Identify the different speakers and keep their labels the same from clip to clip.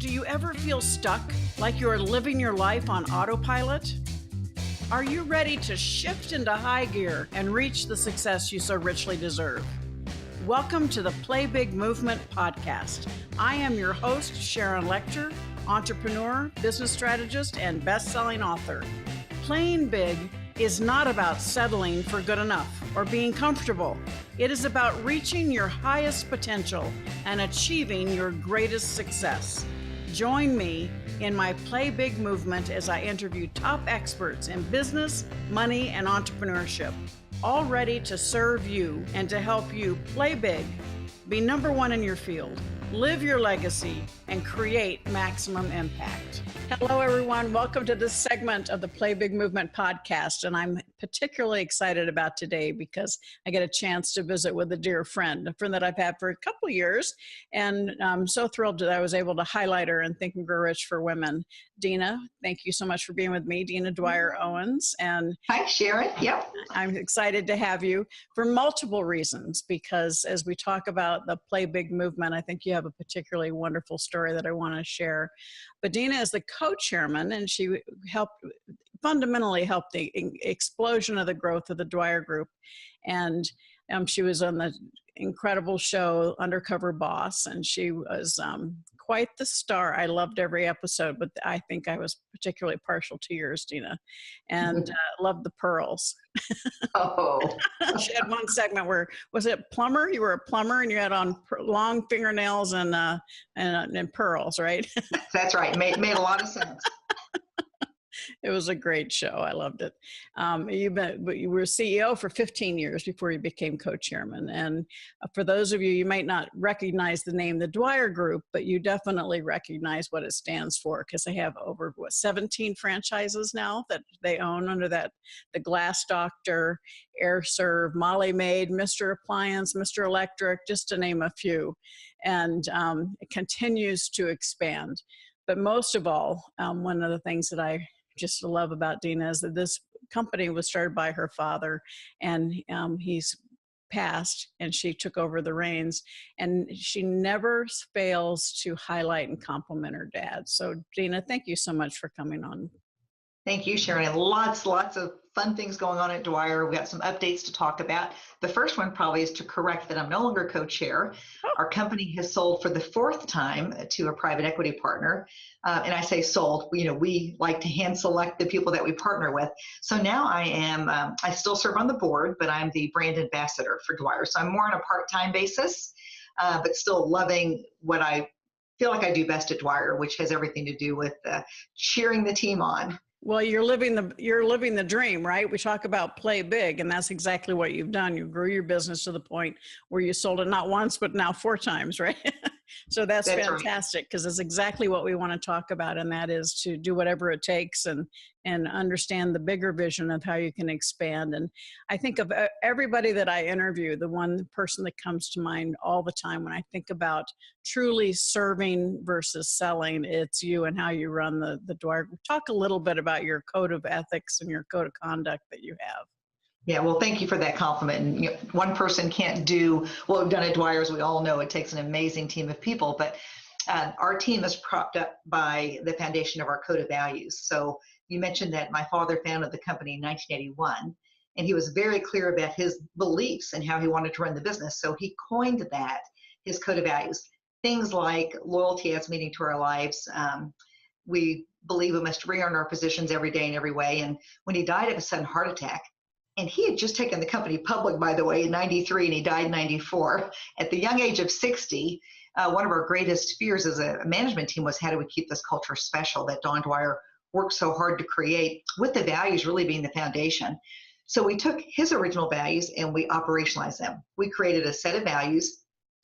Speaker 1: Do you ever feel stuck, like you're living your life on autopilot? Are you ready to shift into high gear and reach the success you so richly deserve? Welcome to the Play Big Movement podcast. I am your host, Sharon Lechter, entrepreneur, business strategist, and best-selling author. Playing big is not about settling for good enough or being comfortable. It is about reaching your highest potential and achieving your greatest success. Join me in my Play Big movement as I interview top experts in business, money, and entrepreneurship, all ready to serve you and to help you play big, be number one in your field, live your legacy, and create maximum impact. Hello, everyone. Welcome to this segment of the Play Big Movement podcast. And I'm particularly excited about today because I get a chance to visit with a dear friend, a friend that I've had for a couple of years. And I'm so thrilled that I was able to highlight her in Think and Grow Rich for Women. Dina, thank you so much for being with me. Dina Dwyer-Owens. And
Speaker 2: hi, Sharon. Yep.
Speaker 1: I'm excited to have you for multiple reasons, because as we talk about the Play Big movement, I think you have a particularly wonderful story that I want to share. But Dina is the co-chairman, and she fundamentally helped the explosion of the growth of the Dwyer Group. And she was on the incredible show Undercover Boss, and she was quite the star. I loved every episode, but I think I was particularly partial to yours, Dina, and loved the pearls.
Speaker 2: Oh.
Speaker 1: She had one segment where, was it plumber? You were a plumber and you had on long fingernails and pearls, right?
Speaker 2: That's right. Made a lot of sense.
Speaker 1: It was a great show. I loved it. You were CEO for 15 years before you became co-chairman. And for those of you, you might not recognize the name, the Dwyer Group, but you definitely recognize what it stands for, because they have over 17 franchises now that they own under that, the Glass Doctor, Air Serve, Molly Maid, Mr. Appliance, Mr. Electric, just to name a few. And it continues to expand. But most of all, one of the things that I just love about Dina is that this company was started by her father, and he's passed, and she took over the reins, and she never fails to highlight and compliment her dad. So Dina, thank you so much for coming on.
Speaker 2: Thank you, Sharon. And lots of fun things going on at Dwyer. We've got some updates to talk about. The first one probably is to correct that I'm no longer co-chair. Oh. Our company has sold for the fourth time to a private equity partner. And I say sold, we like to hand select the people that we partner with. So now I still serve on the board, but I'm the brand ambassador for Dwyer. So I'm more on a part-time basis, but still loving what I feel like I do best at Dwyer, which has everything to do with cheering the team on.
Speaker 1: Well, you're living the dream, right? We talk about play big, and that's exactly what you've done. You grew your business to the point where you sold it not once, but now 4 times, right? So that's fantastic, because it's exactly what we want to talk about, and that is to do whatever it takes and understand the bigger vision of how you can expand. And I think of everybody that I interview, the one person that comes to mind all the time when I think about truly serving versus selling, it's you and how you run the Dwyer Group. Talk a little bit about your code of ethics and your code of conduct that you have.
Speaker 2: Yeah, well, thank you for that compliment. And one person can't do what we've done at Dwyer, as we all know. It takes an amazing team of people, but our team is propped up by the foundation of our code of values. So you mentioned that my father founded the company in 1981, and he was very clear about his beliefs and how he wanted to run the business. So he coined that, his code of values. Things like loyalty adds meaning to our lives. We believe we must re-earn our positions every day in every way. And when he died of a sudden heart attack, and he had just taken the company public, by the way, in 93, and he died in 94. At the young age of 60, one of our greatest fears as a management team was, how do we keep this culture special that Don Dwyer worked so hard to create, with the values really being the foundation. So we took his original values and we operationalized them. We created a set of values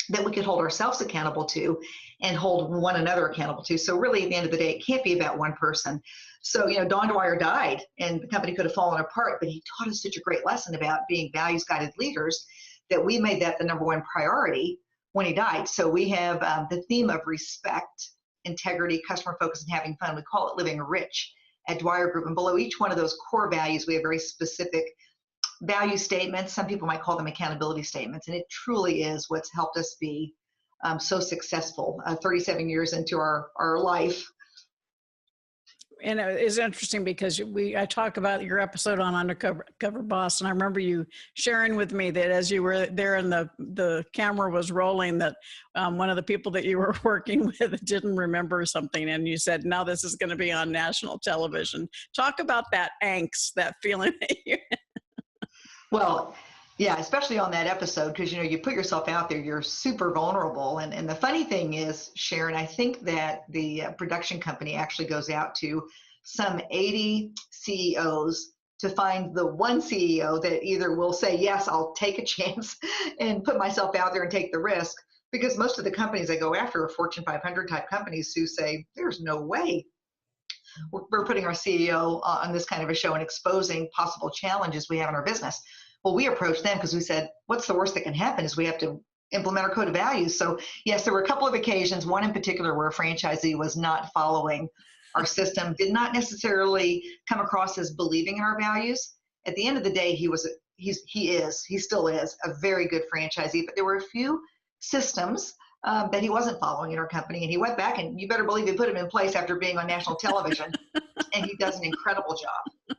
Speaker 2: that we could hold ourselves accountable to and hold one another accountable to. So really, at the end of the day, it can't be about one person. So, Don Dwyer died and the company could have fallen apart, but he taught us such a great lesson about being values-guided leaders that we made that the number one priority when he died. So we have the theme of respect, integrity, customer focus, and having fun. We call it living rich at Dwyer Group. And below each one of those core values, we have very specific value statements. Some people might call them accountability statements. And it truly is what's helped us be so successful 37 years into our life.
Speaker 1: And it's interesting because I talk about your episode on Undercover Boss, and I remember you sharing with me that as you were there and the camera was rolling, that one of the people that you were working with didn't remember something, and you said, "Now this is going to be on national television." Talk about that angst, that feeling that you.
Speaker 2: Well, yeah, especially on that episode, because you put yourself out there, you're super vulnerable. And the funny thing is, Sharon, I think that the production company actually goes out to some 80 CEOs to find the one CEO that either will say, yes, I'll take a chance and put myself out there and take the risk. Because most of the companies I go after are Fortune 500 type companies who say, there's no way we're putting our CEO on this kind of a show and exposing possible challenges we have in our business. Well, we approached them because we said, what's the worst that can happen is we have to implement our code of values. So yes, there were a couple of occasions, one in particular where a franchisee was not following our system, did not necessarily come across as believing in our values. At the end of the day, he still is a very good franchisee, but there were a few systems that he wasn't following in our company. And he went back, and you better believe he put him in place after being on national television. And he does an incredible job.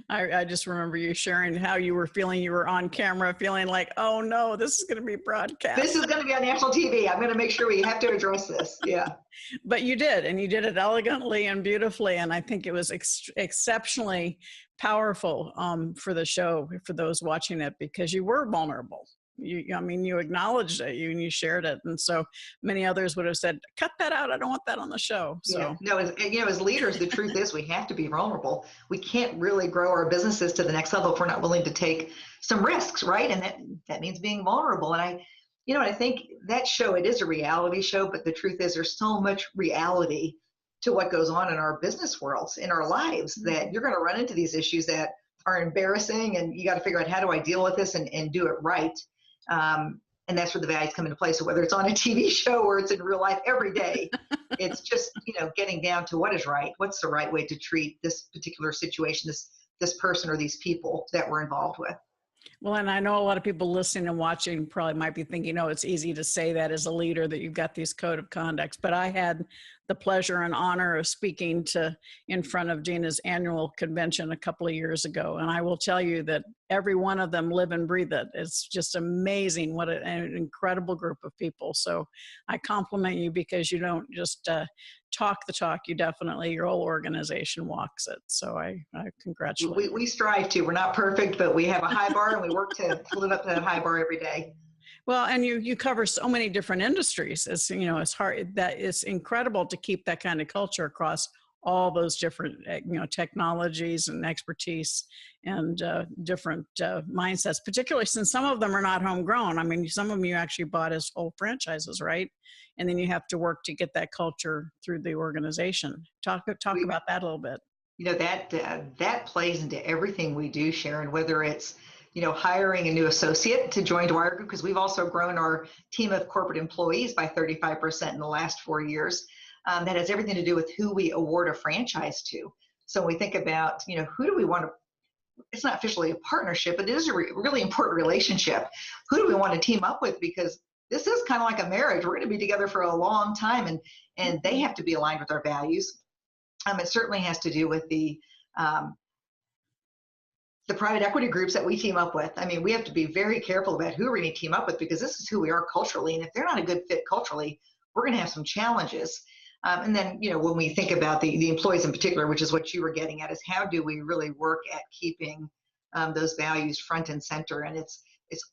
Speaker 1: I just remember you sharing how you were feeling. You were on camera feeling like, oh no, this is going to be broadcast.
Speaker 2: This is going to be on national TV. I'm going to make sure we have to address this. Yeah.
Speaker 1: But you did, and you did it elegantly and beautifully. And I think it was exceptionally powerful for the show, for those watching it, because you were vulnerable. You acknowledged it, and you shared it. And so many others would have said, cut that out. I don't want that on the show. So
Speaker 2: yeah. No, as leaders, the truth is we have to be vulnerable. We can't really grow our businesses to the next level if we're not willing to take some risks, right? And that means being vulnerable. And I think that show, it is a reality show, but the truth is there's so much reality to what goes on in our business worlds, in our lives, that you're going to run into these issues that are embarrassing, and you got to figure out, how do I deal with this and do it right? And that's where the values come into play. So whether it's on a TV show or it's in real life every day, it's just, getting down to what is right. What's the right way to treat this particular situation, this person or these people that we're involved with.
Speaker 1: Well, and I know a lot of people listening and watching probably might be thinking, it's easy to say that as a leader, that you've got these code of conducts. But I had the pleasure and honor of speaking in front of Dina's annual convention a couple of years ago. And I will tell you that every one of them live and breathe it. It's just amazing. What an incredible group of people. So I compliment you, because you don't just talk the talk. Your whole organization walks it. So I congratulate you.
Speaker 2: We strive to. We're not perfect, but we have a high bar, and we work to live up to that high bar every day.
Speaker 1: Well, and you cover so many different industries. It's hard. That it's incredible to keep that kind of culture across all those different, technologies and expertise and different mindsets, particularly since some of them are not homegrown. I mean, some of them you actually bought as whole franchises, right? And then you have to work to get that culture through the organization. Talk about that a little bit.
Speaker 2: That plays into everything we do, Sharon, whether it's hiring a new associate to join Dwyer Group, because we've also grown our team of corporate employees by 35% in the last 4 years. That has everything to do with who we award a franchise to. So when we think about, who do we want to, it's not officially a partnership, but it is a really important relationship. Who do we want to team up with? Because this is kind of like a marriage. We're going to be together for a long time, and they have to be aligned with our values. It certainly has to do with the private equity groups that we team up with. I mean, we have to be very careful about who we're going to team up with, because this is who we are culturally. And if they're not a good fit culturally, we're going to have some challenges. And then, when we think about the employees in particular, which is what you were getting at, is how do we really work at keeping those values front and center? And it's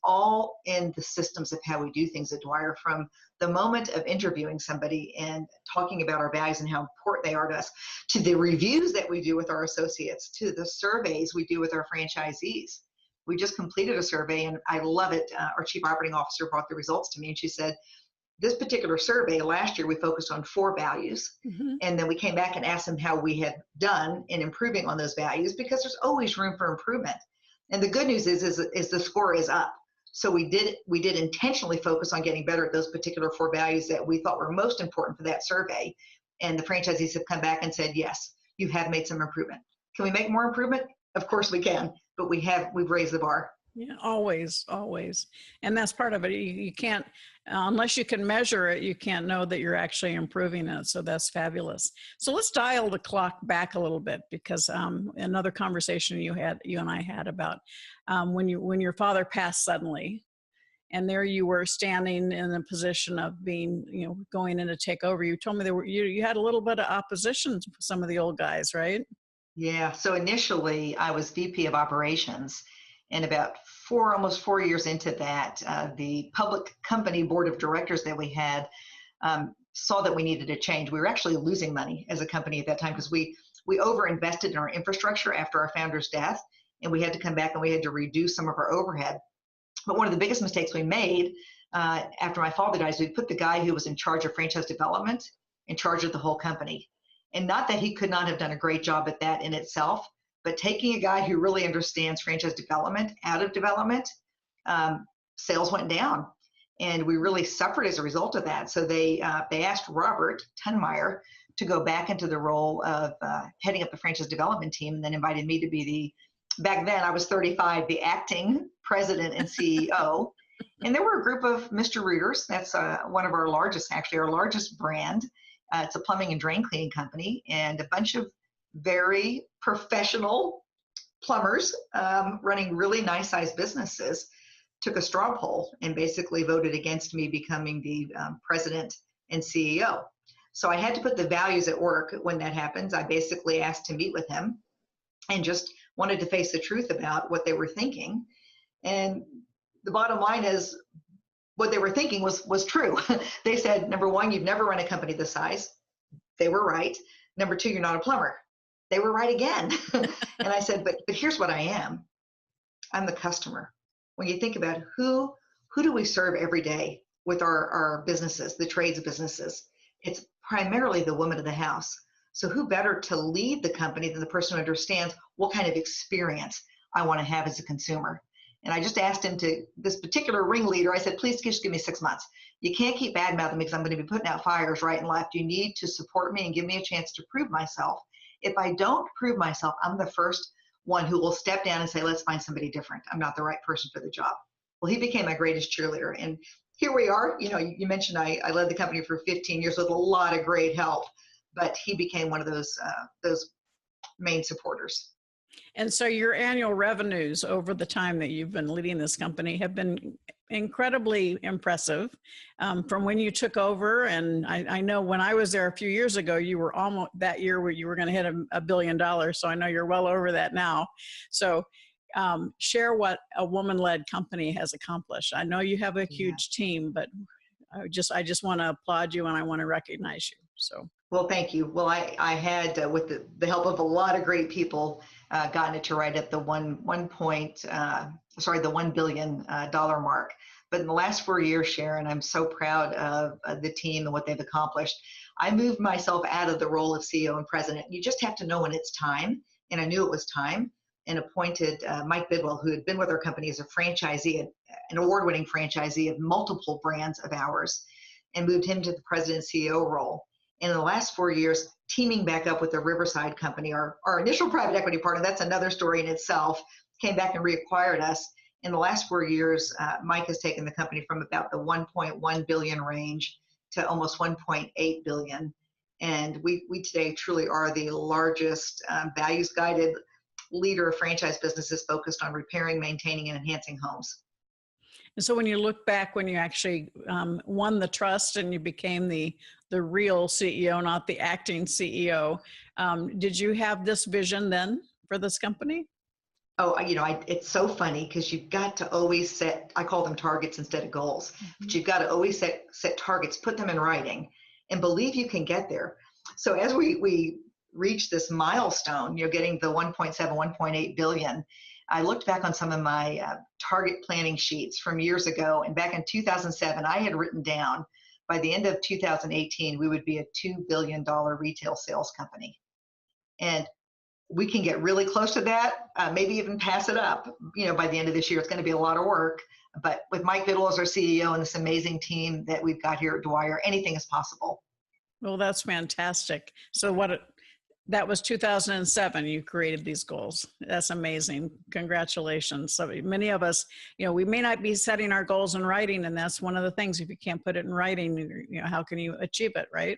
Speaker 2: all in the systems of how we do things at Dwyer, from the moment of interviewing somebody and talking about our values and how important they are to us, to the reviews that we do with our associates, to the surveys we do with our franchisees. We just completed a survey, and I love it. Our chief operating officer brought the results to me, and she said, this particular survey, last year we focused on 4 values. Mm-hmm. And then we came back and asked them how we had done in improving on those values, because there's always room for improvement. And the good news is the score is up. So we did intentionally focus on getting better at those particular 4 values that we thought were most important for that survey. And the franchisees have come back and said, yes, you have made some improvement. Can we make more improvement? Of course we can, but we've raised the bar.
Speaker 1: Yeah, always, always. And that's part of it. You can't, unless you can measure it, you can't know that you're actually improving it. So that's fabulous. So let's dial the clock back a little bit, because another conversation you and I had about when your father passed suddenly, and there you were standing in a position of being, going in to take over. You told me you had a little bit of opposition to some of the old guys, right?
Speaker 2: Yeah. So initially, I was VP of operations, and about almost 4 years into that, the public company board of directors that we had saw that we needed a change. We were actually losing money as a company at that time because we overinvested in our infrastructure after our founder's death, and we had to come back and we had to reduce some of our overhead. But one of the biggest mistakes we made after my father died is we put the guy who was in charge of franchise development in charge of the whole company. And not that he could not have done a great job at that in itself, but taking a guy who really understands franchise development out of development, sales went down. And we really suffered as a result of that. So they asked Robert Tunmeyer to go back into the role of heading up the franchise development team, and then invited me to be back then I was 35, the acting president and CEO. And there were a group of Mr. Rooters. That's one of our largest, actually our largest brand. It's a plumbing and drain cleaning company, and a bunch of very professional plumbers running really nice sized businesses took a straw poll and basically voted against me becoming the president and CEO. So I had to put the values at work when that happens. I basically asked to meet with him and just wanted to face the truth about what they were thinking. And the bottom line is what they were thinking was true. They said, number one, you've never run a company this size. They were right. Number two, you're not a plumber. They were right again. And I said, but here's what I am. I'm the customer. When you think about who do we serve every day with our businesses, the trades businesses, it's primarily the woman of the house. So who better to lead the company than the person who understands what kind of experience I want to have as a consumer? And I just asked him this particular ringleader, I said, please just give me 6 months. You can't keep bad mouthing me because I'm going to be putting out fires right and left. You need to support me and give me a chance to prove myself. If I don't prove myself, I'm the first one who will step down and say, let's find somebody different. I'm not the right person for the job. Well, he became my greatest cheerleader. And here we are. You mentioned I led the company for 15 years with a lot of great help, but he became one of those main supporters.
Speaker 1: And so your annual revenues over the time that you've been leading this company have been incredibly impressive from when you took over. And I know when I was there a few years ago, you were almost that year where you were going to hit $1 billion. So I know you're well over that now. So share what a woman-led company has accomplished. I know you have a huge team, but I just want to applaud you and I want to recognize you. So.
Speaker 2: Well, thank you. Well, I had, with the help of a lot of great people, gotten it to right at the $1 billion mark. But in the last 4 years, Sharon, I'm so proud of the team and what they've accomplished. I moved myself out of the role of CEO and president. You just have to know when it's time, and I knew it was time, and appointed Mike Bidwell, who had been with our company as a franchisee, an award-winning franchisee of multiple brands of ours, and moved him to the president CEO role. And in the last 4 years, teaming back up with the Riverside company, our initial private equity partner, that's another story in itself, came back and reacquired us. In the last 4 years, Mike has taken the company from about the 1.1 billion range to almost 1.8 billion. And we today truly are the largest values-guided leader of franchise businesses focused on repairing, maintaining, and enhancing homes.
Speaker 1: And so when you look back, when you actually won the trust and you became the real CEO, not the acting CEO, did you have this vision then for this company?
Speaker 2: Oh, it's so funny because you've got to always set, I call them targets instead of goals, but you've got to always set targets, put them in writing, and believe you can get there. So as we reach this milestone, getting the 1.7, 1.8 billion, I looked back on some of my target planning sheets from years ago, and back in 2007, I had written down by the end of 2018, we would be a $2 billion retail sales company. And we can get really close to that, maybe even pass it up, by the end of this year. It's going to be a lot of work, but with Mike Biddle as our CEO and this amazing team that we've got here at Dwyer, anything is possible.
Speaker 1: Well, that's fantastic. So That was 2007. You created these goals. That's amazing. Congratulations. So many of us, we may not be setting our goals in writing, and that's one of the things. If you can't put it in writing, how can you achieve it, right?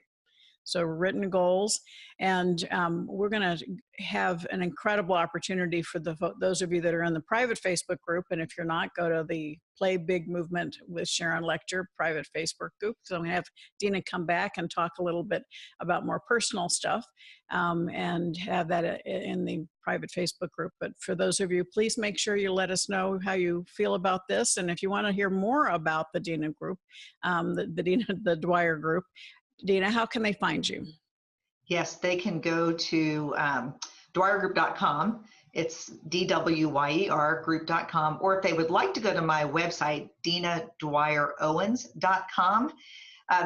Speaker 1: So written goals. And we're going to have an incredible opportunity for those of you that are in the private Facebook group. And if you're not, go to the Play Big Movement with Sharon Lechter private Facebook group. So I'm going to have Dina come back and talk a little bit about more personal stuff and have that in the private Facebook group. But for those of you, please make sure you let us know how you feel about this. And if you want to hear more about the Dina Group, the Dwyer Group, Dina, how can they find you?
Speaker 2: Yes, they can go to dwyergroup.com. It's DWYER group.com. Or if they would like to go to my website, DinaDwyer-Owens.com,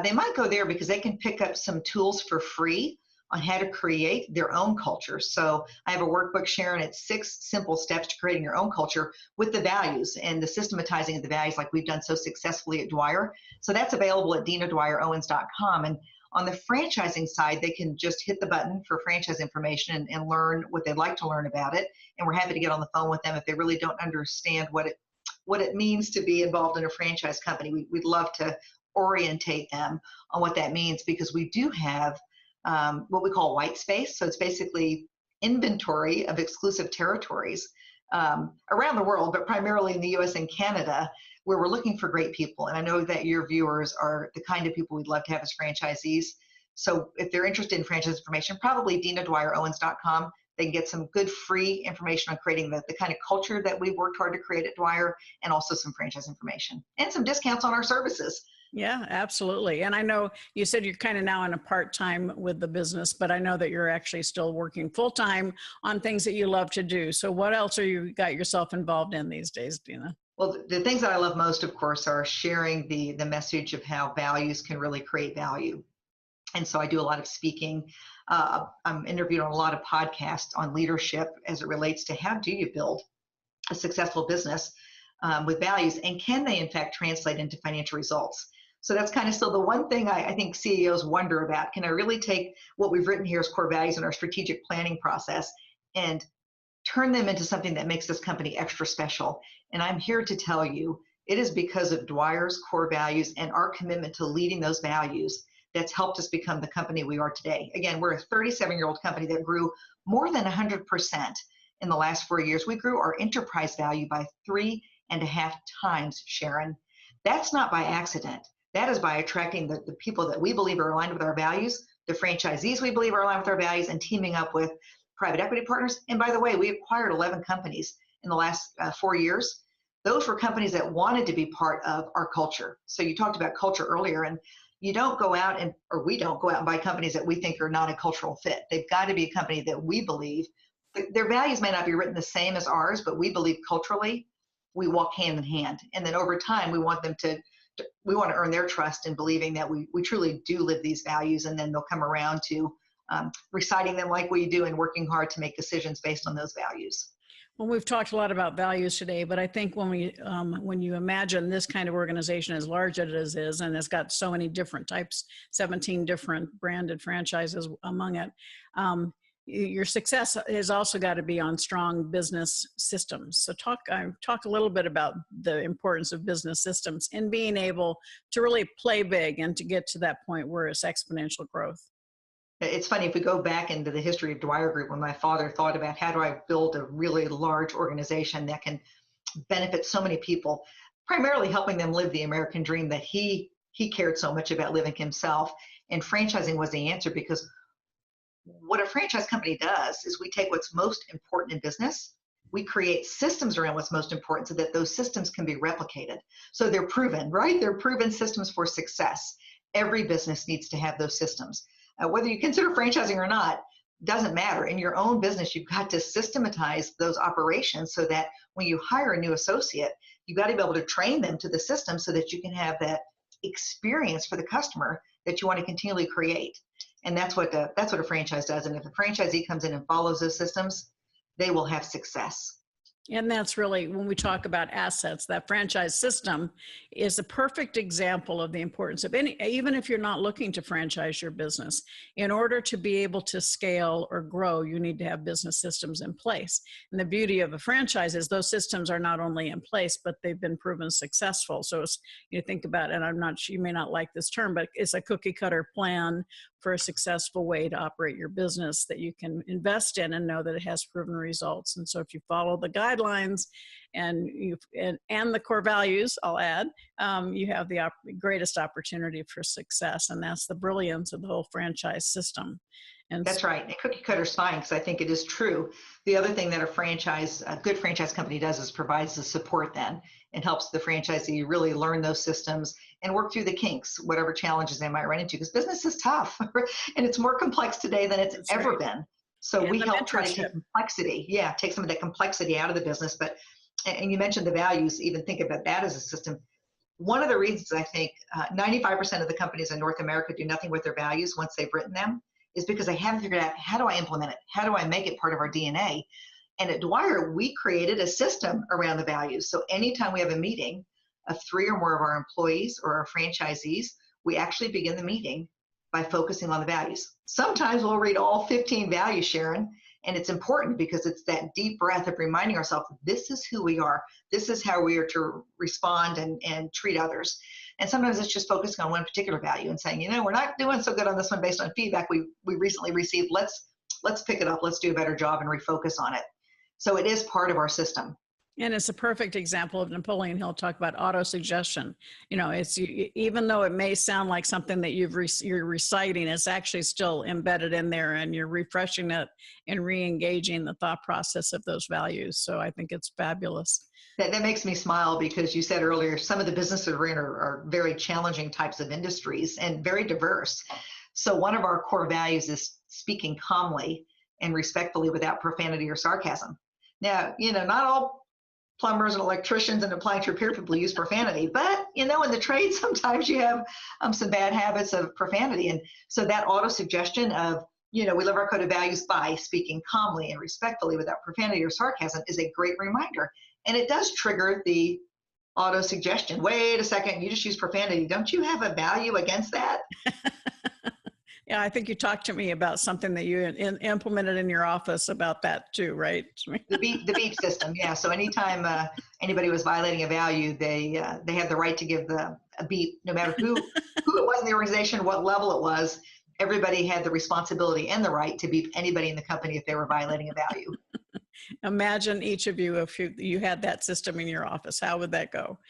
Speaker 2: they might go there because they can pick up some tools for free on how to create their own culture. So I have a workbook, Sharon. It's 6 simple steps to creating your own culture with the values and the systematizing of the values like we've done so successfully at Dwyer. So that's available at DinaDwyer-Owens.com. And on the franchising side, they can just hit the button for franchise information and learn what they'd like to learn about it. And we're happy to get on the phone with them if they really don't understand what it means to be involved in a franchise company. We'd love to orientate them on what that means, because we do have what we call white space. So it's basically inventory of exclusive territories around the world, but primarily in the US and Canada, where we're looking for great people. And I know that your viewers are the kind of people we'd love to have as franchisees. So if they're interested in franchise information, probably DinaDwyer-Owens.com. They can get some good free information on creating the kind of culture that we've worked hard to create at Dwyer, and also some franchise information and some discounts on our services.
Speaker 1: Yeah, absolutely. And I know you said you're kind of now in a part-time with the business, but I know that you're actually still working full-time on things that you love to do. So what else are you got yourself involved in these days, Dina?
Speaker 2: Well, the things that I love most, of course, are sharing the message of how values can really create value. And so I do a lot of speaking. I'm interviewed on a lot of podcasts on leadership as it relates to how do you build a successful business with values, and can they in fact translate into financial results? So that's kind of still the one thing I think CEOs wonder about. Can I really take what we've written here as core values in our strategic planning process and turn them into something that makes this company extra special? And I'm here to tell you, it is because of Dwyer's core values and our commitment to leading those values that's helped us become the company we are today. Again, we're a 37-year-old company that grew more than 100% in the last 4 years. We grew our enterprise value by 3.5 times, Sharon. That's not by accident. That is by attracting the people that we believe are aligned with our values, the franchisees we believe are aligned with our values, and teaming up with private equity partners. And by the way, we acquired 11 companies in the last 4 years. Those were companies that wanted to be part of our culture. So you talked about culture earlier, and you don't go out or we don't go out and buy companies that we think are not a cultural fit. They've got to be a company that we believe, their values may not be written the same as ours, but we believe culturally we walk hand in hand. And then over time, we want to earn their trust in believing that we truly do live these values, and then they'll come around to reciting them like we do and working hard to make decisions based on those values.
Speaker 1: Well, we've talked a lot about values today, but I think when you imagine this kind of organization as large as it is, and it's got so many different types, 17 different branded franchises among it, your success has also got to be on strong business systems. So talk a little bit about the importance of business systems in being able to really play big and to get to that point where it's exponential growth.
Speaker 2: It's funny, if we go back into the history of Dwyer Group, when my father thought about how do I build a really large organization that can benefit so many people, primarily helping them live the American dream that he cared so much about living himself. And franchising was the answer, because what a franchise company does is we take what's most important in business, we create systems around what's most important so that those systems can be replicated. So they're proven, right? They're proven systems for success. Every business needs to have those systems. Whether you consider franchising or not, doesn't matter. In your own business, you've got to systematize those operations so that when you hire a new associate, you've got to be able to train them to the system so that you can have that experience for the customer that you want to continually create. And that's what a franchise does. And if a franchisee comes in and follows those systems, they will have success.
Speaker 1: And that's really, when we talk about assets, that franchise system is a perfect example of the importance of even if you're not looking to franchise your business. In order to be able to scale or grow, you need to have business systems in place. And the beauty of a franchise is those systems are not only in place, but they've been proven successful. So it's, you think about, and I'm not sure, you may not like this term, but it's a cookie cutter plan for a successful way to operate your business that you can invest in and know that it has proven results. And so if you follow the guidelines and the core values, I'll add, you have the greatest opportunity for success. And that's the brilliance of the whole franchise system. And
Speaker 2: that's right. And cookie cutter is fine, because I think it is true. The other thing that a good franchise company does is provides the support then and helps the franchisee really learn those systems and work through the kinks, whatever challenges they might run into, because business is tough and it's more complex today than it's ever been. So we help try to take complexity. Yeah, take some of that complexity out of the business. But, and you mentioned the values, even think about that as a system. One of the reasons I think 95% of the companies in North America do nothing with their values once they've written them is because they haven't figured out, how do I implement it? How do I make it part of our DNA? And at Dwyer, we created a system around the values. So anytime we have a meeting of 3 or more of our employees or our franchisees, we actually begin the meeting by focusing on the values. Sometimes we'll read all 15 values, Sharon, and it's important because it's that deep breath of reminding ourselves, this is who we are. This is how we are to respond and treat others. And sometimes it's just focusing on one particular value and saying, we're not doing so good on this one based on feedback we recently received. Let's pick it up. Let's do a better job and refocus on it. So it is part of our system.
Speaker 1: And it's a perfect example of Napoleon Hill talk about auto-suggestion. It's, even though it may sound like something that you're reciting, it's actually still embedded in there, and you're refreshing it and re-engaging the thought process of those values. So I think it's fabulous.
Speaker 2: That makes me smile, because you said earlier, some of the businesses we're in are very challenging types of industries and very diverse. So one of our core values is speaking calmly and respectfully without profanity or sarcasm. Now, not all plumbers and electricians and appliance repair people use profanity, but in the trade, sometimes you have some bad habits of profanity. And so that auto-suggestion of, we live our code of values by speaking calmly and respectfully without profanity or sarcasm is a great reminder. And it does trigger the auto-suggestion. Wait a second, you just use profanity. Don't you have a value against that?
Speaker 1: Yeah, I think you talked to me about something that you implemented in your office about that too, right?
Speaker 2: The beep system, yeah. So anytime anybody was violating a value, they had the right to give a beep, no matter who it was in the organization, what level it was. Everybody had the responsibility and the right to beep anybody in the company if they were violating a value.
Speaker 1: Imagine each of you, if you had that system in your office, how would that go?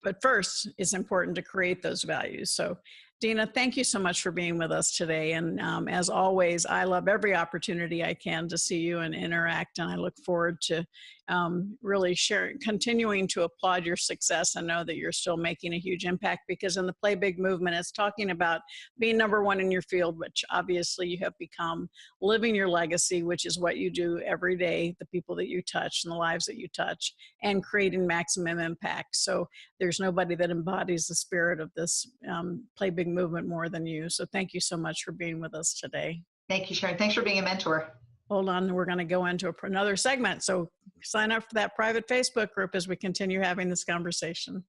Speaker 1: But first, it's important to create those values. So Dina, thank you so much for being with us today. And as always, I love every opportunity I can to see you and interact. And I look forward to really continuing to applaud your success and know that you're still making a huge impact, because in the Play Big movement, it's talking about being #1 in your field, which obviously you have become, living your legacy, which is what you do every day, the people that you touch and the lives that you touch, and creating maximum impact. So there's nobody that embodies the spirit of this Play Big movement more than you. So thank you so much for being with us today.
Speaker 2: Thank you, Sharon. Thanks for being a mentor.
Speaker 1: Hold on, we're going to go into another segment. So sign up for that private Facebook group as we continue having this conversation.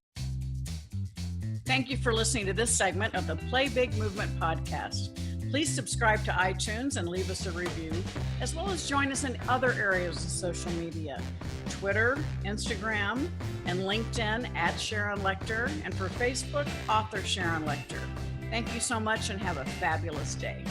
Speaker 1: Thank you for listening to this segment of the Play Big Movement podcast. Please subscribe to iTunes and leave us a review, as well as join us in other areas of social media, Twitter, Instagram, and LinkedIn at Sharon Lechter, and for Facebook, author Sharon Lechter. Thank you so much and have a fabulous day.